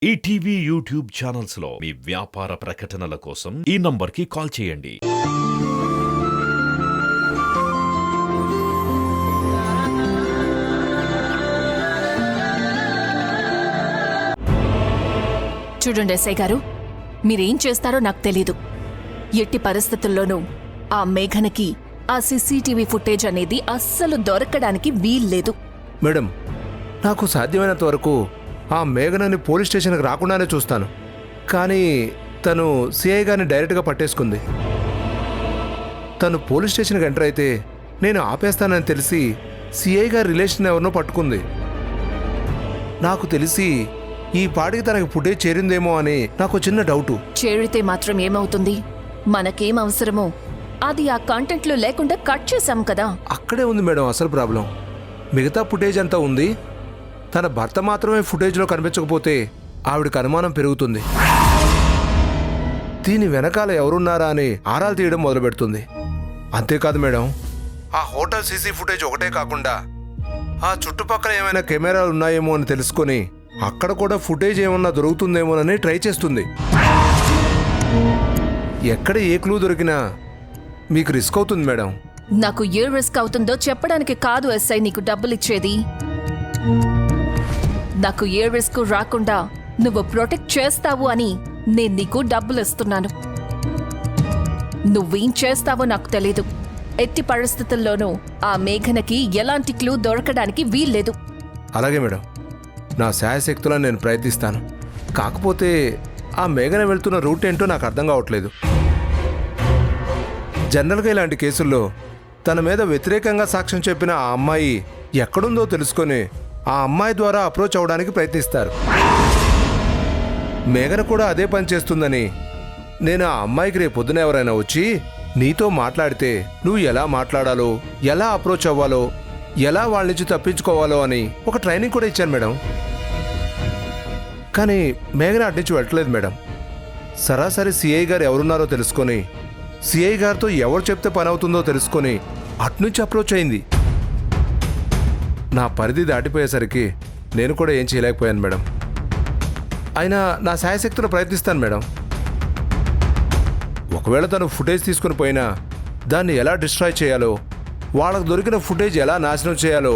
ETV YouTube channels లో మీ వ్యాపార ప్రకటనల కోసం ఈ నంబర్కి కాల్ చేయండి. చూడండి ఎస్ఐ గారు, మీరేం చేస్తారో నాకు తెలీదు. ఎట్టి పరిస్థితుల్లోనూ ఆ మేఘనకి ఆ సీసీటీవీ ఫుటేజ్ అనేది అస్సలు దొరకడానికి వీల్లేదు. మేడం, నాకు సాధ్యమైనంత వరకు ఆ మేఘనని పోలీస్ స్టేషన్కి రాకుండానే చూస్తాను. కానీ తను సిఐ గారిని డైరెక్ట్గా పట్టేసుకుంది. తను పోలీస్ స్టేషన్కి ఎంటర్ అయితే నేను ఆపేస్తానని తెలిసి సిఐ గారి రిలేషన్ ఎవరినో పట్టుకుంది. నాకు తెలిసి ఈ పాటికి తనకి ఫుటేజ్ చేరిందేమో అని నాకు చిన్న డౌటు. చేరితే మాత్రం ఏమవుతుంది? మనకేం అవసరమో అది ఆ కాంటెంట్లో లేకుండా కట్ చేశాం కదా. అక్కడే ఉంది మేడం అసలు ప్రాబ్లం. మిగతా ఫుటేజ్ అంతా ఉంది, తన భర్త మాత్రమే ఫుటేజ్లో కనిపించకపోతే ఆవిడకి అనుమానం పెరుగుతుంది. దీని వెనకాల ఎవరున్నారా అని ఆరాలు తీయడం మొదలుపెడుతుంది. అంతేకాదు మేడం, ఆ హోటల్ సీసీ ఫుటేజ్ ఒకటే కాకుండా ఆ చుట్టుపక్కల ఏమైనా కెమెరాలు ఉన్నాయేమో అని తెలుసుకొని అక్కడ కూడా ఫుటేజ్ ఏమన్నా దొరుకుతుందేమోనని ట్రై చేస్తుంది. ఎక్కడ ఏ క్లూ దొరికినా మీకు రిస్క్ అవుతుంది మేడం. నాకు ఏ రిస్క్ అవుతుందో చెప్పడానికి కాదు ఎస్ఐ నీకు డబ్బులిచ్చేది. నాకు ఏ రిస్క్ రాకుండా నువ్వు ప్రొటెక్ట్ చేస్తావు అని నేను నీకు డబ్బులు ఇస్తున్నాను. నువ్వేం చేస్తావో నాకు తెలీదు. ఎట్టి పరిస్థితుల్లోనూ ఆ మేఘనకి ఎలాంటి క్లూ దొరకడానికి వీల్లేదు. అలాగే మేడం, నా శాయశక్తులను నేను ప్రయత్నిస్తాను. కాకపోతే ఆ మేఘన వెళ్తున్న రూట్ ఏంటో నాకు అర్థం కావట్లేదు. జనరల్గా ఇలాంటి కేసుల్లో తన మీద వ్యతిరేకంగా సాక్ష్యం చెప్పిన ఆ అమ్మాయి ఎక్కడుందో తెలుసుకొని ఆ అమ్మాయి ద్వారా అప్రోచ్ అవడానికి ప్రయత్నిస్తారు. మేఘన కూడా అదే పని చేస్తుందని నేను ఆ అమ్మాయికి రేపొద్దున ఎవరైనా వచ్చి నీతో మాట్లాడితే నువ్వు ఎలా మాట్లాడాలో, ఎలా అప్రోచ్ అవ్వాలో, ఎలా వాళ్ళ నుంచి తప్పించుకోవాలో అని ఒక ట్రైనింగ్ కూడా ఇచ్చాను మేడం. కానీ మేఘన అటు నుంచి వెళ్ళట్లేదు మేడం. సరాసరి సిఐ గారు ఎవరున్నారో తెలుసుకొని సిఐ గారితో ఎవరు చెప్తే పని అవుతుందో తెలుసుకొని అట్నుంచి అప్రోచ్ అయింది. నా పరిధి దాటిపోయేసరికి నేను కూడా ఏం చేయలేకపోయాను మేడం. అయినా నా శాయశక్తులు ప్రయత్నిస్తాను మేడం. ఒకవేళ తను ఫుటేజ్ తీసుకుని పోయినా దాన్ని ఎలా డిస్ట్రాయ్ చేయాలో, వాళ్ళకు దొరికిన ఫుటేజ్ ఎలా నాశనం చేయాలో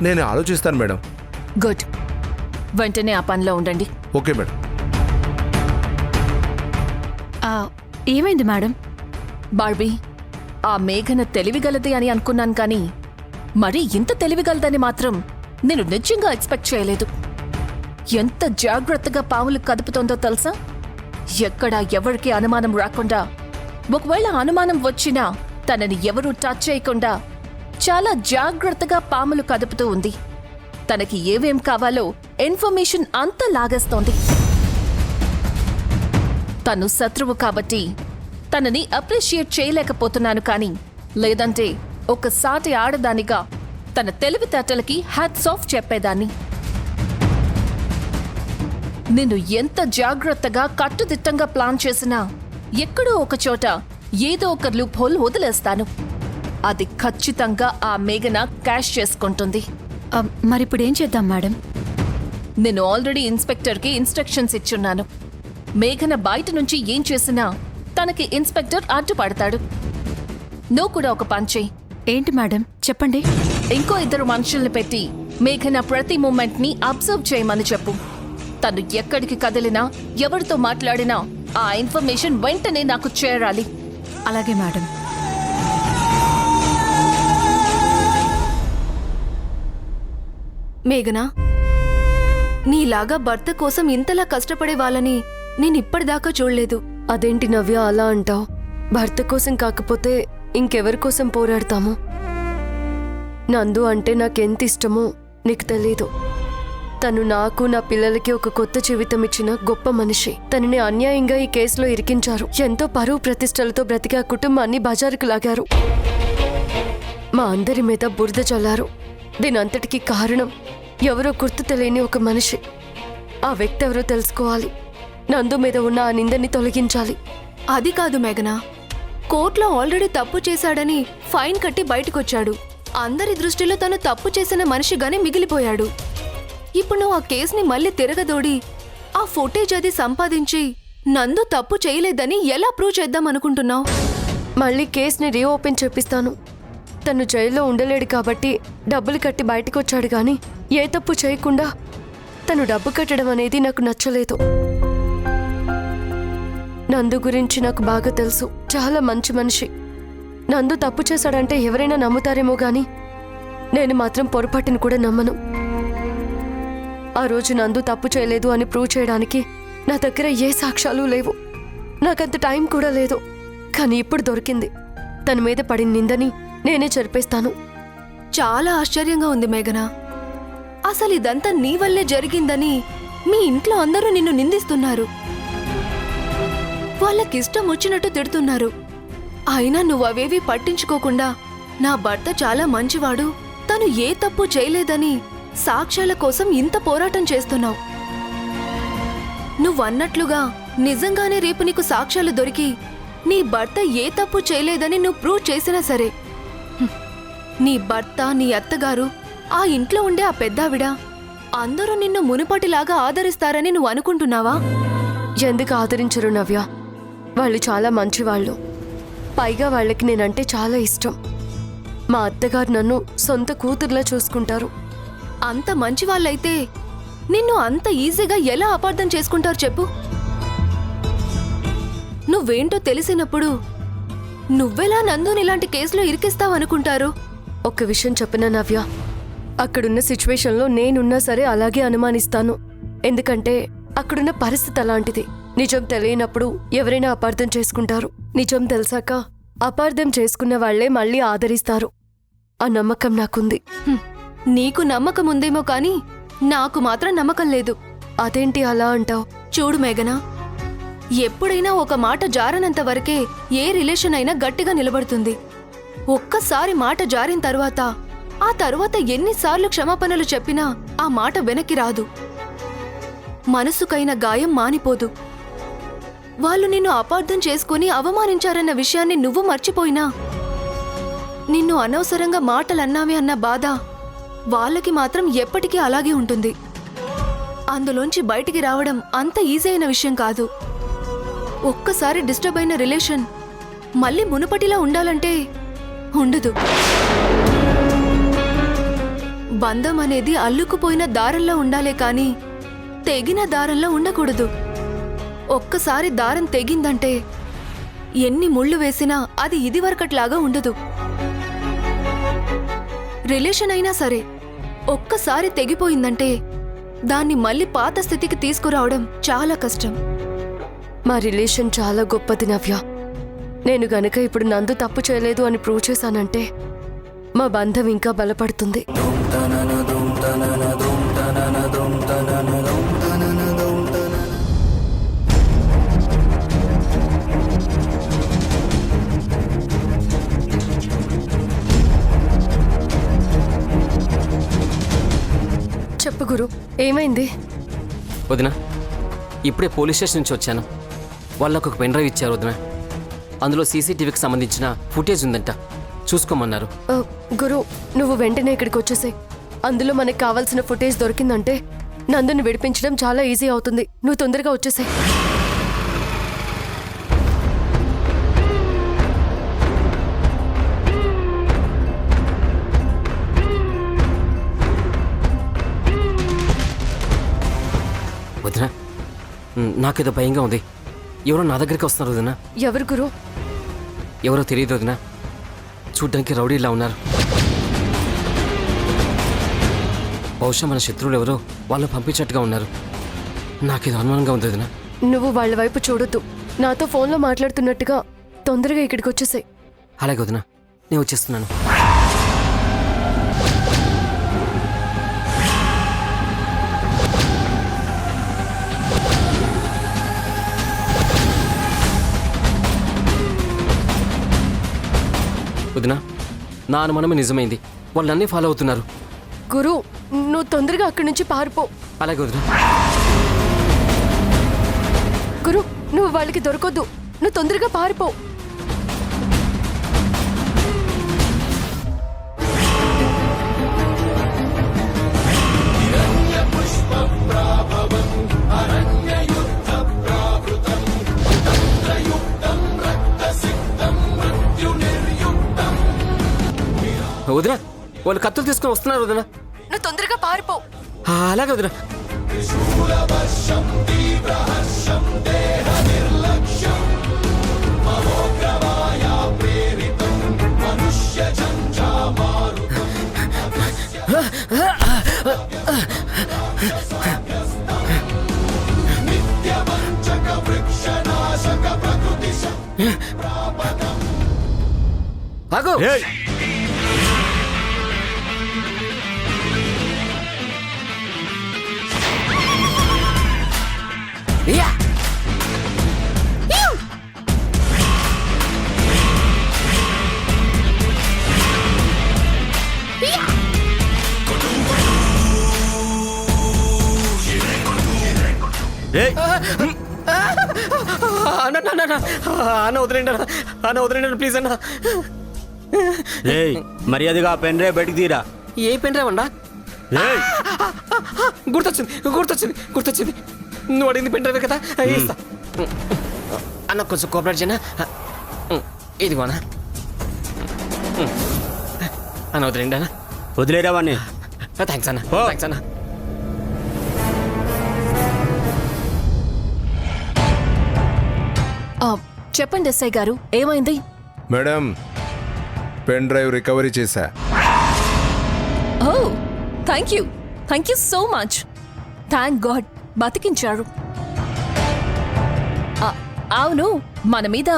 నేను ఆలోచిస్తాను మేడం. గుడ్, వెంటనే ఆ పనిలో ఉండండి. Okay madam. ఏమైంది మేడం? బార్బీ, ఆ మేఘన తెలివిగలది అని అనుకున్నాను, కానీ మరి ఇంత తెలివిగలదని మాత్రం నేను నిజంగా ఎక్స్పెక్ట్ చేయలేదు. ఎంత జాగ్రత్తగా పావులు కదుపుతోందో తెలుసా? ఎక్కడ ఎవరికి అనుమానం రాకుండా, ఒకవేళ అనుమానం వచ్చినా తనని ఎవరూ టచ్ చేయకుండా చాలా జాగ్రత్తగా పాములు కదుపుతూ ఉంది. తనకి ఏవేం కావాలో ఇన్ఫర్మేషన్ అంతా లాగేస్తోంది. తను శత్రువు కాబట్టి తనని అప్రిషియేట్ చేయలేకపోతున్నాను, కానీ లేదంటే ఒక సాటి ఆడదానిగా తన తెలివితేటలకి హ్యాట్స్ ఆఫ్ చెప్పేదాన్ని. నేను ఎంత జాగ్రత్తగా కట్టుదిట్టంగా ప్లాన్ చేసినా ఎక్కడో ఒక చోట ఏదో ఒక లూప్ హోల్ వదిలేస్తాను. అది ఖచ్చితంగా ఆ మేఘన క్యాష్ చేసుకుంటుంది. మరిప్పుడేం చేద్దాం మేడం? నేను ఆల్రెడీ ఇన్స్పెక్టర్కి ఇన్స్ట్రక్షన్స్ ఇచ్చున్నాను. మేఘన బయట నుంచి ఏం చేసినా తనకి ఇన్స్పెక్టర్ అడ్డుపడతాడు. నువ్వు కూడా ఒక పని చెయ్యి. ఏంటి మేడం, చెప్పండి. ఇంకో 2 మనుషుల్ని పెట్టి మేఘన ప్రతి మూమెంట్ ని అబ్జర్వ్ చేయమని చెప్పు. తను ఎక్కడికి కదిలినా, ఎవరితో మాట్లాడినా ఆ ఇన్ఫర్మేషన్ వెంటనే నాకు చేరాలి. అలాగే మేడం. మేఘనా, నీలాగా భర్త కోసం ఇంతలా కష్టపడే వాళ్ళని నేనిప్పటిదాకా చూడలేదు. అదేంటి నవ్య అలా అంటావు? భర్త కోసం కాకపోతే ఇంకెవరి కోసం పోరాడతాము? నందు అంటే నాకెంత ఇష్టమో నీకు తెలీదు. తను నాకు, నా పిల్లలకి ఒక కొత్త జీవితం ఇచ్చిన గొప్ప మనిషి. తనని అన్యాయంగా ఈ కేసులో ఇరికించారు. ఎంతో పరువు ప్రతిష్టలతో బ్రతికే ఆ కుటుంబాన్ని బజారుకు లాగారు. మా అందరి మీద బురద చల్లారు. దీనంతటికీ కారణం ఎవరో గుర్తు తెలియని ఒక మనిషి. ఆ వ్యక్తి ఎవరో తెలుసుకోవాలి. నందు మీద ఉన్న ఆ నిందని తొలగించాలి. అది కాదు మేఘనా, కోర్టులో ఆల్రెడీ తప్పు చేశాడని ఫైన్ కట్టి బయటకొచ్చాడు. అందరి దృష్టిలో తను తప్పు చేసిన మనిషిగానే మిగిలిపోయాడు. ఇప్పుడు నువ్వు ఆ కేసుని మళ్ళీ తిరగదోడి ఆ ఫుటేజ్ అది సంపాదించి నందు తప్పు చేయలేదని ఎలా ప్రూవ్ చేద్దాం అనుకుంటున్నావు? మళ్ళీ కేసుని రీఓపెన్ చేపిస్తాను. తను జైల్లో ఉండలేడు కాబట్టి డబ్బులు కట్టి బయటకు వచ్చాడు కానీ ఏ తప్పు చేయకుండా తను డబ్బు కట్టడం అనేది నాకు నచ్చలేదు. నందు గురించి నాకు బాగా తెలుసు. చాలా మంచి మనిషి. నందు తప్పు చేశాడంటే ఎవరైనా నమ్ముతారేమో గాని నేను మాత్రం పొరపాటును కూడా నమ్మను. ఆ రోజు నందు తప్పు చేయలేదు అని ప్రూవ్ చేయడానికి నా దగ్గర ఏ సాక్ష్యాలు లేవు. నాకంత టైం కూడా లేదు. కానీ ఇప్పుడు దొరికింది. తన మీద పడిన నిందని నేనే చెరిపేస్తాను. చాలా ఆశ్చర్యంగా ఉంది మేఘనా. అసలు ఇదంతా నీ వల్లే జరిగిందని మీ ఇంట్లో అందరూ నిన్ను నిందిస్తున్నారు. వాళ్ళకిష్టం వచ్చినట్టు తిడుతున్నారు. అయినా నువ్వవేవీ పట్టించుకోకుండా నా భర్త చాలా మంచివాడు, తను ఏ తప్పు చేయలేదని సాక్ష్యాల కోసం ఇంత పోరాటం చేస్తున్నావు. నువ్వన్నట్లుగా నిజంగానే రేపు నీకు సాక్ష్యాలు దొరికి నీ భర్త ఏ తప్పు చేయలేదని నువ్వు ప్రూవ్ చేసినా సరే, నీ భర్త, నీ అత్తగారు, ఆ ఇంట్లో ఉండే ఆ పెద్దావిడ అందరూ నిన్ను మునుపటిలాగా ఆదరిస్తారని నువ్వు అనుకుంటున్నావా? ఎందుకు ఆదరించరు నవ్య? వాళ్ళు చాలా మంచివాళ్ళు. పైగా వాళ్ళకి నేనంటే చాలా ఇష్టం. మా అత్తగారు నన్ను సొంత కూతుర్లా చూసుకుంటారు. అంత మంచివాళ్ళైతే నిన్ను అంత ఈజీగా ఎలా అపార్థం చేసుకుంటారు చెప్పు? నువ్వేంటో తెలిసినప్పుడు నువ్వెలా నందుని ఇలాంటి కేసులో ఇరికిస్తావనుకుంటారు? ఒక్క విషయం చెప్పినా నవ్య, అక్కడున్న సిచ్యువేషన్లో నేనున్నా సరే అలాగే అనుమానిస్తాను. ఎందుకంటే అక్కడున్న పరిస్థితి అలాంటిది. నిజం తెలియనప్పుడు ఎవరైనా అపార్థం చేసుకుంటారు. నిజం తెలిసాక అపార్థం చేసుకున్న వాళ్లే మళ్ళీ ఆదరిస్తారు. ఆ నమ్మకం నాకుంది. నీకు నమ్మకం ఉందేమో కానీ నాకు మాత్రం నమ్మకం లేదు. అదేంటి అలా అంటావు? చూడు మేఘనా, ఎప్పుడైనా ఒక మాట జారనంత వరకే ఏ రిలేషన్ అయినా గట్టిగా నిలబడుతుంది. ఒక్కసారి మాట జారిన తర్వాత ఆ తరువాత ఎన్నిసార్లు క్షమాపణలు చెప్పినా ఆ మాట వెనక్కి రాదు. మనసుకైన గాయం మానిపోదు. వాళ్ళు నిన్ను అపార్థం చేసుకుని అవమానించారన్న విషయాన్ని నువ్వు మర్చిపోయినా నిన్ను అనవసరంగా మాటలన్నామే అన్న బాధ వాళ్ళకి మాత్రం ఎప్పటికీ అలాగే ఉంటుంది. అందులోంచి బయటికి రావడం అంత ఈజీ అయిన విషయం కాదు. ఒక్కసారి డిస్టర్బ్ అయిన రిలేషన్ మళ్ళీ మునుపటిలా ఉండాలంటే ఉండదు. బంధం అనేది అల్లుకుపోయిన దారంలో ఉండాలే కాని తెగిన దారంలో ఉండకూడదు. ఒక్కసారి దారం తెగిందంటే ఎన్ని ముళ్ళు వేసినా అది ఇదివరకట్లాగా ఉండదు. రిలేషన్ అయినా సరే ఒక్కసారి తెగిపోయిందంటే దాన్ని మళ్ళీ పాత స్థితికి తీసుకురావడం చాలా కష్టం. మా రిలేషన్ చాలా గొప్పది నవ్య. నేను గనక ఇప్పుడు నందు తప్పు చేయలేదు అని ప్రూవ్ చేశానంటే మా బంధం ఇంకా బలపడుతుంది. చెప్పు గురు, ఏమైంది? వదిన, ఇప్పుడే పోలీస్ స్టేషన్ నుంచి వచ్చాను. వాళ్ళకు ఒక పెన్ డ్రైవ్ ఇచ్చారు వదిన. అందులో సీసీటీవీకి సంబంధించిన ఫుటేజ్ ఉందంట, చూసుకోమన్నారు. గురు, నువ్వు వెంటనే ఇక్కడికి వచ్చేసాయి. అందులో మనకు కావాల్సిన ఫుటేజ్ దొరికిందంటే నందుని విడిపించడం చాలా ఈజీ అవుతుంది. నువ్వు తొందరగా వచ్చేసాయి. వదిన, నాకేదో భయంగా ఉంది. ఎవరో నా దగ్గరికి వస్తున్నారు వదిన. ఎవరు గురు? ఎవరో తెలియదు వదిన. చూడ్డానికి రౌడీలా ఉన్నారు. బహుశా మన శత్రువులు ఎవరో వాళ్ళు పంపించట్టుగా ఉన్నారు. నాకేదో అనుమానంగా ఉంది వదిన. నువ్వు వాళ్ళ వైపు చూడొద్దు. నాతో ఫోన్లో మాట్లాడుతున్నట్టుగా తొందరగా ఇక్కడికి వచ్చేసాయి. అలాగే వదిన, నేను వచ్చేస్తున్నాను. వదినా, నా అనుమానమే నిజమైంది. వాళ్ళు నన్నే ఫాలో అవుతున్నారు. గురు, నువ్వు తొందరగా అక్కడి నుంచి పారిపో. అలాగే వదినా. గురు, నువ్వు వాళ్ళకి దొరకొద్దు. నువ్వు తొందరగా పారిపో. పుష్పం ప్రాభవం అరణ్య వదినా వాళ్ళు కత్తులు తీసుకొని వస్తున్నారు వదినా. నువ్వు తొందరగా పారిపో. అలాగే వదినా. ఆగు. యా. అన్న వదిలేండి అన్న వదిలేండి ప్లీజ్ అన్న. మర్యాదగా పెన్ డ్రైవ్ బయటికి తీరా. ఏ పెన్ డ్రైవ్ అండా? గుర్తొచ్చింది నువ్వు అడిగింది పెన్ డ్రైవ్ కదా, ఇస్తా అన్న. కొంచెం కోఆపరేట్ చేయనా? ఇదిగో అన్న. అన్న వదిలేండి అన్న. వదిలేరా వాడిని. థ్యాంక్స్ అన్న. థ్యాంక్స్ అన్న. చెప్పండి ఎస్ఐ గారు, ఏమైంది? మేడం, పెన్ డ్రైవ్ రికవరీ చేశా. Oh thank you so much. Thank god బతికించారు. అవును, మన మీద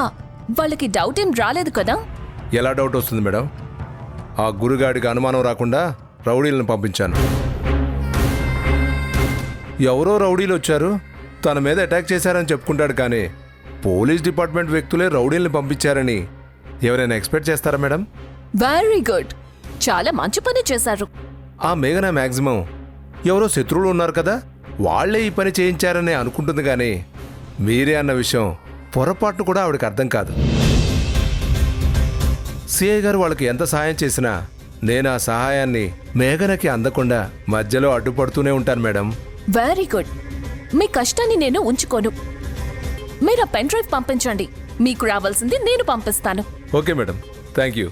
వాళ్ళకి డౌట్ ఏం రాలేదు కదా? ఎలా డౌట్ వస్తుంది మేడం? ఆ గురుగాడికి అనుమానం రాకుండా రౌడీలను పంపించాను. ఎవరో రౌడీలు వచ్చారు, తన మీద అటాక్ చేశారని చెప్పుకుంటాడు, కానీ పోలీస్ డిపార్ట్మెంట్ వ్యక్తులే రౌడీలను పంపించారని ఎవరైనా ఎక్స్పెక్ట్ చేస్తారా మేడం? వెరీ గుడ్, చాలా మంచి పని చేశారు. ఆ మేఘన మ్యాక్సిమం ఎవరో శత్రువులు ఉన్నారు కదా, వాళ్లే ఈ పని చేయించారని అనుకుంటుంది, కానీ మీరే అన్న విషయం పొరపాటును కూడా ఆవిడకి అర్థం కాదు. సిఐ గారు వాళ్ళకి ఎంత సహాయం చేసినా నేను ఆ సహాయాన్ని మేఘనకి అందకుండా మధ్యలో అడ్డుపడుతూనే ఉంటాను మేడం. వెరీ గుడ్, మీ కష్టాన్ని నేను ఉంచుకోను. మీరు ఆ పెన్ డ్రైవ్ పంపించండి, మీకు రావాల్సింది నేను పంపిస్తాను. Okay madam, thank you.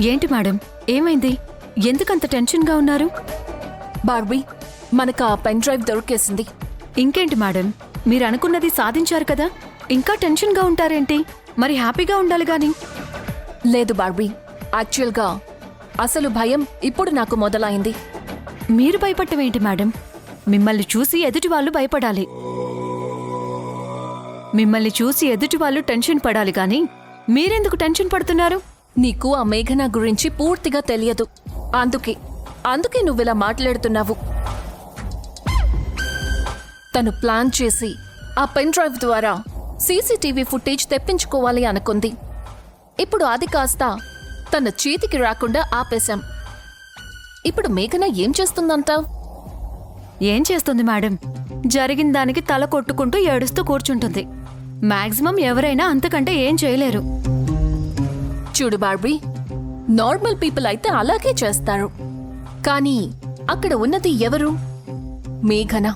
ఏంటి మేడం, ఏమైంది? ఎందుకంత టెన్షన్గా ఉన్నారు? బార్బీ, మనకు ఆ పెన్ డ్రైవ్ దొరికేసింది. ఇంకేంటి మేడం, మీరు అనుకున్నది సాధించారు కదా, ఇంకా టెన్షన్గా ఉంటారేంటి? మరి హ్యాపీగా ఉండాలి గాని. లేదు బార్బీ, యాక్చువల్గా అసలు భయం ఇప్పుడు నాకు మొదలైంది. మీరు భయపడటం ఏంటి మేడం? మిమ్మల్ని చూసి ఎదుటి వాళ్ళు భయపడాలి. మిమ్మల్ని చూసి ఎదుటి వాళ్ళు టెన్షన్ పడాలి గాని మీరెందుకు టెన్షన్ పడుతున్నారు? నీకు ఆ మేఘన గురించి పూర్తిగా తెలియదు, అందుకే నువ్విలా మాట్లాడుతున్నావు. తను ప్లాన్ చేసి ఆ పెన్ డ్రైవ్ ద్వారా సీసీటీవీ ఫుటేజ్ తెప్పించుకోవాలి అనుకుంది. ఇప్పుడు అది కాస్త తన చేతికి రాకుండా ఆపేశాం. ఇప్పుడు మేఘన ఏం చేస్తుందంటావ్? ఏం చేస్తుంది మేడం? జరిగిన దానికి తల కొట్టుకుంటూ ఏడుస్తూ కూర్చుంటుంది. మాక్సిమం ఎవరైనా అంతకంటే ఏం చేయలేరు. చూడు బార్బీ, నార్మల్ పీపుల్ అయితే అలాగే చేస్తారు, కానీ అక్కడ ఉన్నది ఎవరు? మేఘన.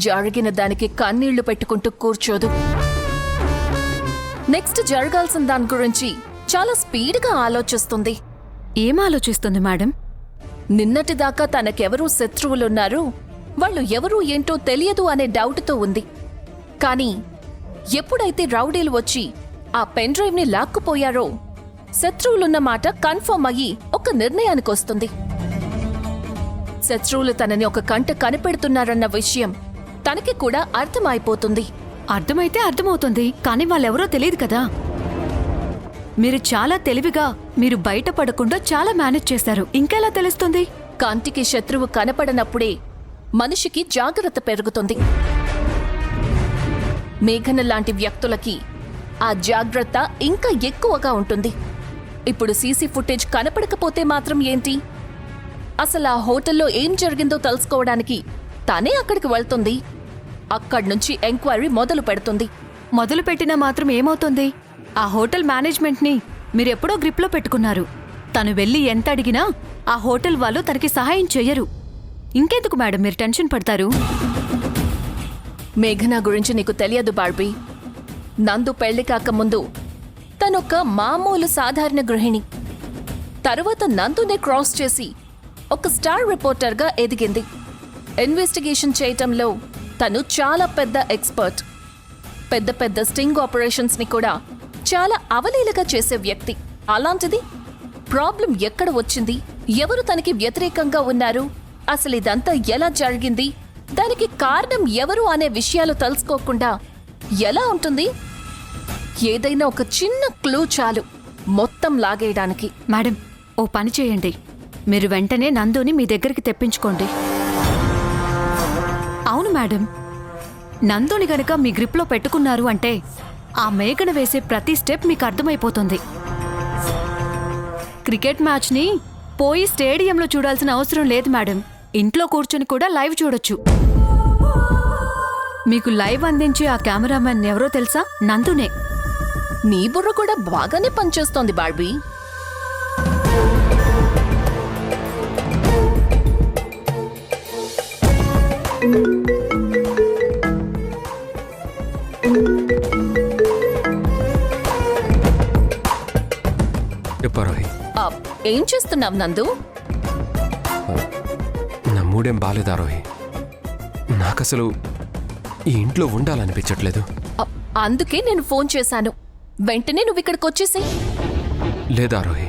జరిగిన దానికి కన్నీళ్లు పెట్టుకుంటూ కూర్చోదు. నెక్స్ట్ జరగాల్సిన దాని గురించి చాలా స్పీడ్గా ఆలోచిస్తుంది. ఏం ఆలోచిస్తుంది మేడం? నిన్నటిదాకా తనకెవరూ శత్రువులున్నారు, వాళ్ళు ఎవరూ ఏంటో తెలియదు అనే డౌట్తో ఉంది. కానీ ఎప్పుడైతే రౌడీలు వచ్చి ఆ పెన్ డ్రైవ్ని లాక్కుపోయారో శత్రువులున్న మాట కన్ఫర్మ్ అయ్యి ఒక నిర్ణయానికొస్తుంది. శత్రువులు తనని ఒక కంట కనిపెడుతున్నారన్న విషయం తనకి కూడా అర్థమైపోతుంది. అర్థమైతే అర్థమవుతుంది, కానీ వాళ్ళెవరో తెలియదు కదా. మీరు చాలా తెలివిగా మీరు బయటపడకుండా చాలా మేనేజ్ చేశారు. ఇంకెలా తెలుస్తుంది? కంటికి శత్రువు కనపడనప్పుడే మనిషికి జాగ్రత్త పెరుగుతుంది. మేఘన లాంటి వ్యక్తులకి ఆ జాగ్రత్త ఇంకా ఎక్కువగా ఉంటుంది. ఇప్పుడు సీసీ ఫుటేజ్ కనపడకపోతే మాత్రం ఏంటి? అసలు ఆ హోటల్లో ఏం జరిగిందో తెలుసుకోవడానికి తానే అక్కడికి వెళ్తుంది. అక్కడ్నుంచి ఎంక్వైరీ మొదలు పెడుతుంది. మొదలు పెట్టినా మాత్రం ఏమవుతుంది? ఆ హోటల్ మేనేజ్మెంట్ని మీరెప్పుడో గ్రిప్లో పెట్టుకున్నారు. తను వెళ్ళి ఎంత అడిగినా ఆ హోటల్ వాళ్ళు తనకి సహాయం చెయ్యరు. ఇంకెందుకు మేడం మీరు టెన్షన్ పడతారు? మేఘన గురించి నీకు తెలియదు బార్బీ. నందు పెళ్లి కాకముందు తనొక మామూలు సాధారణ గృహిణి. తరువాత నందుని క్రాస్ చేసి ఒక స్టార్ రిపోర్టర్గా ఎదిగింది. ఇన్వెస్టిగేషన్ చేయటంలో తను చాలా పెద్ద ఎక్స్పర్ట్. పెద్ద పెద్ద స్టింగ్ ఆపరేషన్స్ ని కూడా చాలా అవలీలగా చేసే వ్యక్తి. అలాంటిది ప్రాబ్లం ఎక్కడ వచ్చింది, ఎవరు తనకి వ్యతిరేకంగా ఉన్నారు, అసలు ఇదంతా ఎలా జరిగింది, దానికి కారణం ఎవరు అనే విషయాలు తెలుసుకోకుండా ఎలా ఉంటుంది? ఏదైనా ఒక చిన్న క్లూ చాలు మొత్తం లాగేయడానికి. మేడం, ఓ పని చేయండి. మీరు వెంటనే నందుని మీ దగ్గరికి తెప్పించుకోండి. అవును మేడం, నందుని గనక మీ గ్రిప్లో పెట్టుకున్నారు అంటే ఆ మేఘన వేసే ప్రతి స్టెప్ మీకు అర్థమైపోతుంది. క్రికెట్ మ్యాచ్ని పోయి స్టేడియంలో చూడాల్సిన అవసరం లేదు మేడం. ఇంట్లో కూర్చొని కూడా లైవ్ చూడొచ్చు. మీకు లైవ్ అందించే ఆ కెమెరామెన్ ఎవరో తెలుసా? నందునే. నీ బుర్ర కూడా బాగానే పనిచేస్తోంది బార్బీ. చెప్పారోహి, ఆ, ఏం చేస్తున్నావు నందు? నా మూడేం బాలేదారోహి. నాకసలు ఈ ఇంట్లో ఉండాలనిపించట్లేదు. ఆ, అందుకే నేను ఫోన్ చేశాను. వెంటనే నువ్వు ఇక్కడికి వచ్చేసి. లేదారోహి.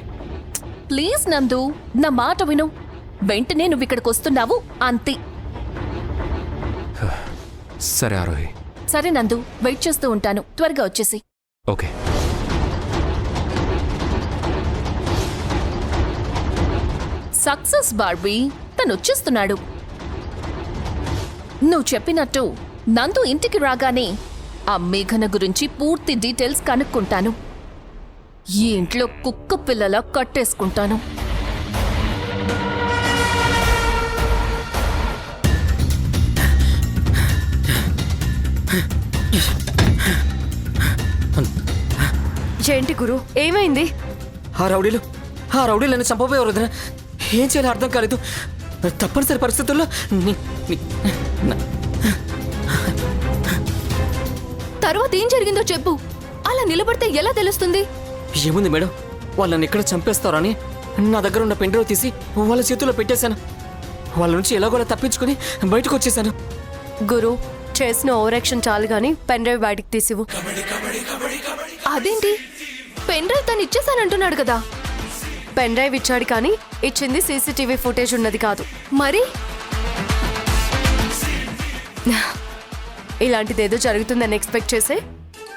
ప్లీజ్ నందు, నా మాట విను. వెంటనే నువ్వు ఇక్కడికి వస్తున్నావు అంతే. సరే ఆరోహి. సరే నందు, వెయిట్ చేస్తూ ఉంటాను. త్వరగా వచ్చేసి. ఓకే. సక్సెస్ బార్బీ, తను వచ్చేస్తున్నాడు. నువ్వు చెప్పినట్టు నందు ఇంటికి రాగానే ఆ మేఘన గురించి పూర్తి డీటెయిల్స్ కనుక్కుంటాను. ఈ ఇంట్లో కుక్క పిల్లలా కట్టేసుకుంటాను. ఏంటి గురు, ఏమైంది? ఆ రౌడీలు నన్ను చంపబోయేవారు వదిన. ఏం చేయాలో అర్థం కాలేదు. తప్పనిసరి పరిస్థితుల్లో తర్వాత ఏం జరిగిందో చెప్పు. అలా నిలబడితే ఎలా తెలుస్తుంది? ఏముంది మేడం, వాళ్ళని ఎక్కడ చంపేస్తారని నా దగ్గర ఉన్న పెన్ డ్రైవ్ తీసి వాళ్ళ చేతుల్లో పెట్టేశాను. వాళ్ళ నుంచి ఎలాగోలా తప్పించుకుని బయటకు వచ్చేసాను. గురు, చేసిన ఓవర్ యాక్షన్ చాలు గాని పెన్ డ్రైవ్ బయటికి తీసివు. అదేంటి, పెన్ డ్రైవ్ తను ఇచ్చేసానంటున్నాడు కదా. పెన్ డ్రైవ్ ఇచ్చాడు కానీ ఇచ్చింది సీసీటీవీ ఫుటేజ్ ఉన్నది కాదు. మరి ఇలాంటిదేదో జరుగుతుందని ఎక్స్పెక్ట్ చేసే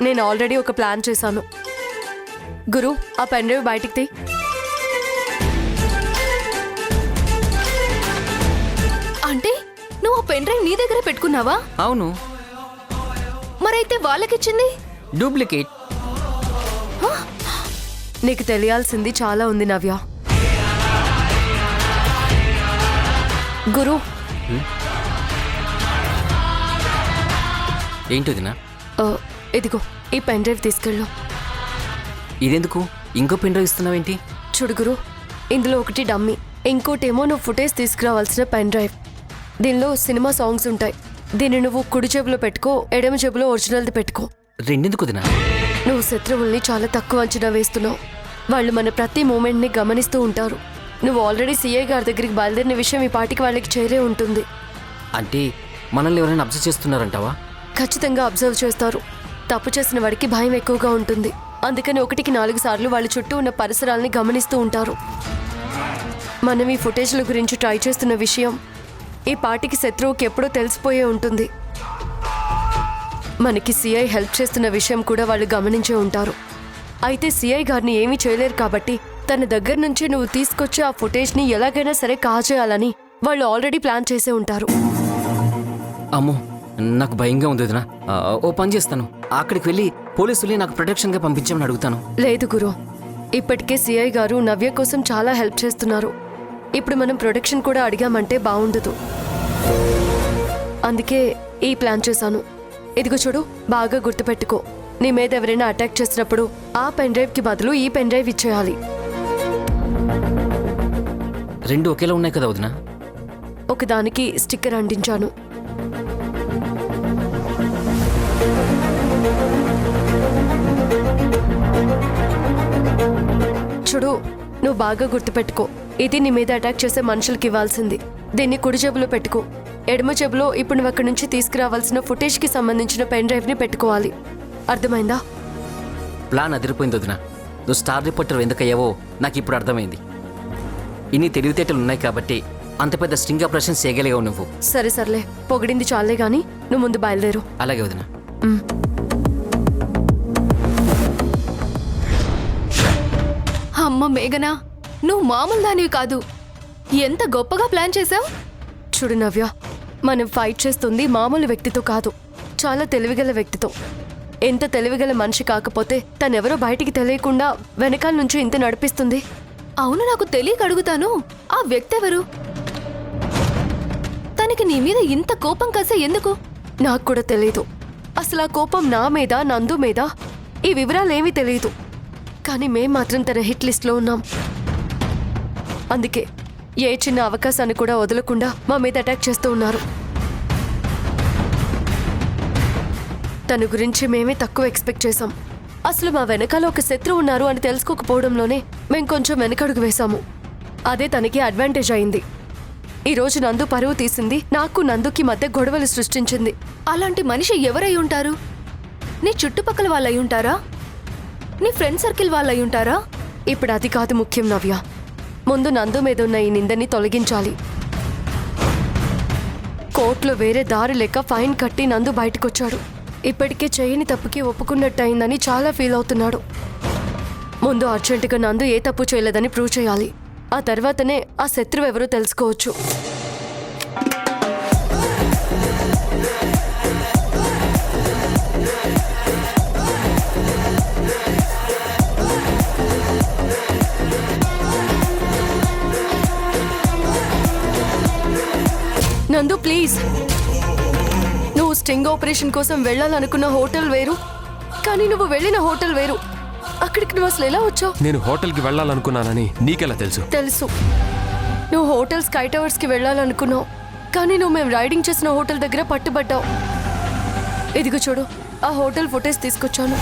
నేను ఆల్రెడీ ఒక ప్లాన్ చేశాను. గురు, ఆ పెన్ డ్రైవ్ బయటికి తీ. అంటే నువ్వు ఆ పెన్ డ్రైవ్ నీ దగ్గర పెట్టుకున్నావా? అవును, మరైతే వాళ్ళకిచ్చింది డూప్లికేట్. నీకు తెలియాల్సింది చాలా ఉంది నవ్య. గురు, ఏంటోదినా? ఇదిగో ఈ పెన్ డ్రైవ్ తీసుకెళ్ళు. ఇదెందుకు? ఇంకో పెన్ డ్రైవ్ ఇస్తున్నావేంటి? చూడు గురు, ఇందులో ఒకటి డమ్మీ, ఇంకోటేమో నువ్వు ఫుటేజ్ తీసుకురావాల్సిన పెన్ డ్రైవ్. దీనిలో సినిమా సాంగ్స్ ఉంటాయి. దీన్ని నువ్వు కుడి జేబులో పెట్టుకో, ఎడమ జేబులో ఒరిజినల్ది పెట్టుకో. రెండెందుకు వదినా? నువ్వు శత్రువుల్ని చాలా తక్కువ అంచనా వేస్తున్నావు. వాళ్ళు మన ప్రతి మూమెంట్ని గమనిస్తూ ఉంటారు. నువ్వు ఆల్రెడీ సీఐ గారి దగ్గరికి బయలుదేరిన విషయం ఈ పాటికి వాళ్ళకి చేరే ఉంటుంది. అంటే మనల్ని ఎవరైనా అబ్జర్వ్ చేస్తున్నారంటావా? ఖచ్చితంగా అబ్జర్వ్ చేస్తారు. తప్పు చేసిన వాడికి భయం ఎక్కువగా ఉంటుంది. అందుకని 1-4 సార్లు వాళ్ళ చుట్టూ ఉన్న పరిసరాల్ని గమనిస్తూ ఉంటారు. మనం ఈ ఫుటేజ్ల గురించి ట్రై చేస్తున్న విషయం ఈ పాటికి శత్రువుకి ఎప్పుడో తెలిసిపోయే ఉంటుంది. మనకి సిఐ హెల్ప్ చేస్తున్న విషయం కూడా వాళ్ళు గమనించే ఉంటారు. అయితే సిఐ గారిని ఏమీ చేయలేరు కాబట్టి తన దగ్గర నుంచి నువ్వు తీసుకొచ్చి ఆ ఫుటేజ్ని ఎలాగైనా సరే కాజేయాలని వాళ్ళు ఆల్రెడీ ప్లాన్ చేసే ఉంటారు. అమ్మో, నాకు భయంగా ఉంది వదినా. ఓ పని చేస్తాను, అక్కడికి వెళ్ళి పోలీసుల్ని నాకు ప్రొటెక్షన్గా పంపించమని అడుగుతాను. లేదు గురు, ఇప్పటికే సిఐ గారు నవ్య కోసం చాలా హెల్ప్ చేస్తున్నారు. ఇప్పుడు మనం ప్రొటెక్షన్ కూడా అడిగామంటే బాగుండదు. అందుకే ఈ ప్లాన్ చేశాను. ఇదిగో చూడు, బాగా గుర్తుపెట్టుకో. నీ మీద ఎవరైనా అటాక్ చేసినప్పుడు ఆ పెన్ డ్రైవ్కి బదులు ఈ పెన్ డ్రైవ్ ఇచ్చేయాలి. రెండు ఒకేలా ఉన్నాయి కదా వదినా? ఒకదానికి స్టిక్కర్ అంటించాను. చూడు నువ్వు బాగా గుర్తుపెట్టుకో, ఇది నీ మీద అటాక్ చేసే మనుషులకి ఇవ్వాల్సింది. దీన్ని కుడి జేబులో పెట్టుకో. ఎడమ జేబులో ఇప్పుడు నువ్వు అక్కడి నుంచి తీసుకురావాల్సిన ఫుటేజ్కి సంబంధించిన పెన్ డ్రైవ్ని పెట్టుకోవాలి. అర్థమైందా? ప్లాన్ అదిరిపోయింది వదిన. నువ్వు స్టార్ రిపోర్టర్ ఎందుకయ్యావో నాకు ఇప్పుడు అర్థమైంది. ఇన్ని తెలివితేటలు ఉన్నాయి కాబట్టి అంత పెద్ద స్టింగ్ ఆపరేషన్ చేయగలిగావు నువ్వు. సరే సర్లే, పొగిడింది చాలే గాని నువ్వు ముందు బయలుదేరు. అలాగే వదిన. అమ్మ మేఘనా, నువ్వు మామూలు దానివి కాదు. ఎంత గొప్పగా ప్లాన్ చేశావు. చూడు నవ్య, మనం ఫైట్ చేస్తుంది మామూలు వ్యక్తితో కాదు, చాలా తెలివిగల వ్యక్తితో. ఎంత తెలివిగల మనిషి కాకపోతే తనెవరో బయటికి తెలియకుండా వెనకాల నుంచి ఇంత నడిపిస్తుంది. అవును, నాకు తెలియక అడుగుతాను, ఆ వ్యక్తి ఎవరు? తనకి నీ మీద ఇంత కోపం కసే ఎందుకు? నాకు కూడా తెలీదు. అసలు ఆ కోపం నా మీద, నందు మీద, ఈ వివరాలేమీ తెలియదు. కానీ మేం మాత్రం తన హిట్ లిస్ట్లో ఉన్నాం. అందుకే ఏ చిన్న అవకాశాన్ని కూడా వదలకుండా మా మీద అటాక్ చేస్తూ ఉన్నారు. తన గురించి మేమే తక్కువ ఎక్స్పెక్ట్ చేశాం. అసలు మా వెనకాల ఒక శత్రువు ఉన్నారు అని తెలుసుకోకపోవడంలోనే మేం కొంచెం వెనకడుగు వేశాము. అదే తనకి అడ్వాంటేజ్ అయింది. ఈరోజు నందు పరువు తీసింది, నాకు నందుకి మధ్య గొడవలు సృష్టించింది. అలాంటి మనిషి ఎవరై ఉంటారు? నీ చుట్టుపక్కల వాళ్ళై ఉంటారా? నీ ఫ్రెండ్ సర్కిల్ వాళ్ళై ఉంటారా? ఇప్పుడు అది కాదు ముఖ్యం నవ్య. ముందు నందు మీద ఉన్న ఈ నిందని తొలగించాలి. కోర్టులో వేరే దారి లేక ఫైన్ కట్టి నందు బయటకొచ్చాడు. ఇప్పటికే చేయని తప్పుకి ఒప్పుకున్నట్టు అయిందని చాలా ఫీల్ అవుతున్నాడు. ముందు అర్జెంటుగా నందు ఏ తప్పు చేయలేదని ప్రూవ్ చేయాలి. ఆ తర్వాతనే ఆ శత్రువు ఎవరో తెలుసుకోవచ్చు. నందు ప్లీజ్, నువ్వు స్టింగ్ ఆపరేషన్ కోసం వెళ్ళాలనుకున్న హోటల్ వేరు, కానీ నువ్వు వెళ్ళిన హోటల్ వేరు. అక్కడికి నువ్వు అసలు ఎలా వచ్చావు? నేను హోటల్కి వెళ్ళాలనుకున్నానని నీకెలా తెలుసు? తెలుసు, నువ్వు హోటల్ స్కై టవర్స్కి వెళ్ళాలనుకున్నావు, కానీ నువ్వు మేము రైడింగ్ చేసిన హోటల్ దగ్గర పట్టుబడ్డావు. ఇదిగో చూడు, ఆ హోటల్ ఫుటేజ్ తీసుకొచ్చాను.